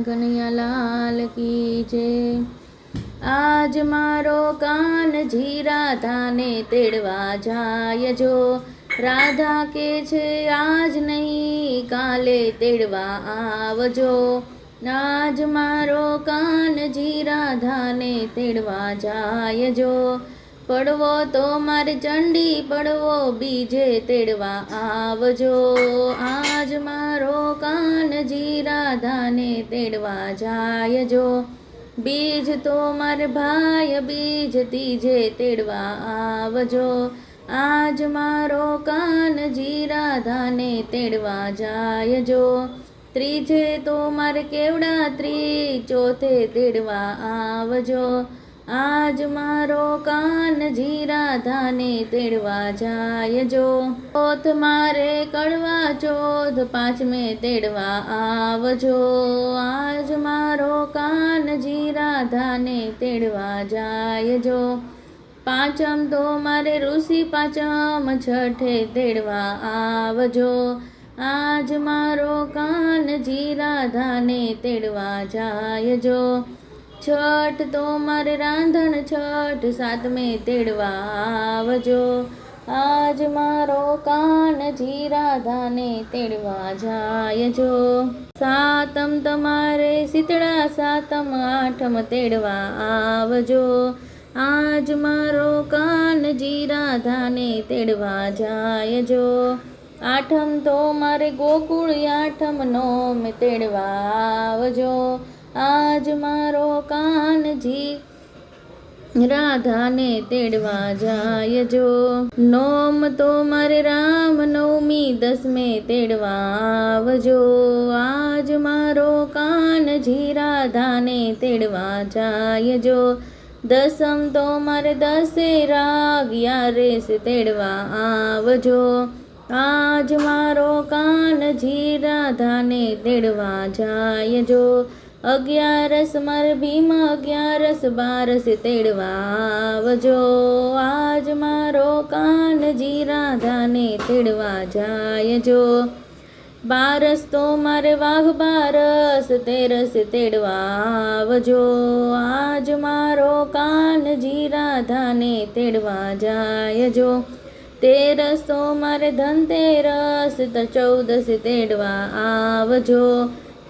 કનૈયા લાલ કી જય। આજ મારો કાનજી રાધાને તેડવા જાય જો, રાધા કે છે આજ નહીં કાલે તેડવા આવજો। આજ મારો કાનજી રાધાને તેડવા જાય જો, પડવો તો મારે ચંડી પડવો બીજે તેડવા આવજો। આજ મારો કાનજી રાધાને તેડવા જાય જો, બીજ તો મારે ભાઈ બીજ ત્રીજે તેડવા આવજો। આજ મારો કાનજી રાધાને તેડવા જાય જો, ત્રીજે તો મારે કેવડા ચોથે તેડવા આવજો। આજ મારો કાનજી રાધાને તેડવા જાય જો, ચોથ મારે કડવા ચોથ પાંચમે તેડવા આવજો। આજ મારો કાનજી રાધાને તેડવા જાય જો, પાંચમ તો મારે ઋષિ પાંચમ છઠે તેડવા આવજો। આજ મારો કાનજી રાધાને તેડવા જાય જો, છઠ તો મારે રાંધણ છઠ સાતમે તેડવા આવજો। આજ મારો કાનજી રાધાને તેડવા જાય જો, સાતમ તમારે શીતળા સાતમ આઠમ તેડવા આવજો। આજ મારો કાનજી રાધાને તેડવા જાય જો, આઠમ તો મારે ગોકુળ આઠમ નોમ તેડવા આવજો। આજ મારો કાનજી રાધાને તેડવા જાય જો, નોમ તો મારે રામ નવમી દસમે તેડવા આવજો। આજ મારો કાનજી રાધાને તેડવા જાય જો, દસમ તો મારે દશેરા 11 તેડવા આવજો। આજ મારો કાનજી રાધાને તેડવા જાય જો, 11 મારે ભીમ 11 12 તેડવા આવજો। આજ મારો કાનજી રાધાને તેડવા જાય જો, 12 તો મારે વાઘ 12 13 તેડવા આવજો। આજ મારો કાનજી રાધાને તેડવા જાય જો, 13 તો મારે ધનતેરસ 14 તેડવા આવજો।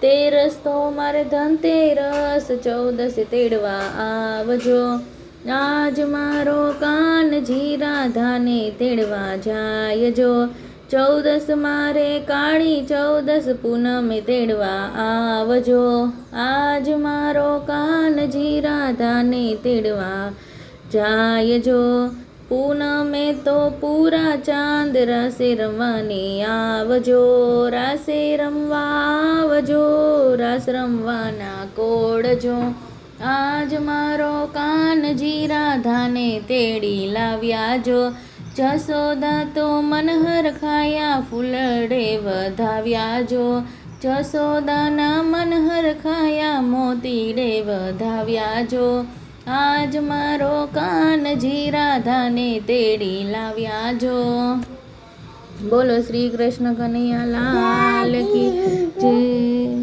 13 તો મારે ધનતેરસ 14 તેડવા આવજો। આજ મારો કાનજી રાધાને તેડવા જાય જો, 14 મારે કાળી 14 પૂનમે તેડવા આવજો। આજ મારો કાનજી રાધાને તેડવા જાય જો, પૂનમે તો પૂરા ચાંદ રાસે રમવાને આવજો। રાસે રમવા આવજો, રાસ રમવાના કોડજો। આજ મારો કાનજી રાધાને તેડી લાવ્યા જો, જશોદા તો મનહર ખાયા ફૂલડે વધાવ્યા જો। જશોદાના મનહર ખાયા મોતીડે વધાવ્યા જો। આજ મારો કાનજી રાધાને તેડી લાવ્યા જો। બોલો શ્રી કૃષ્ણ કનૈયા લાલ કી જય।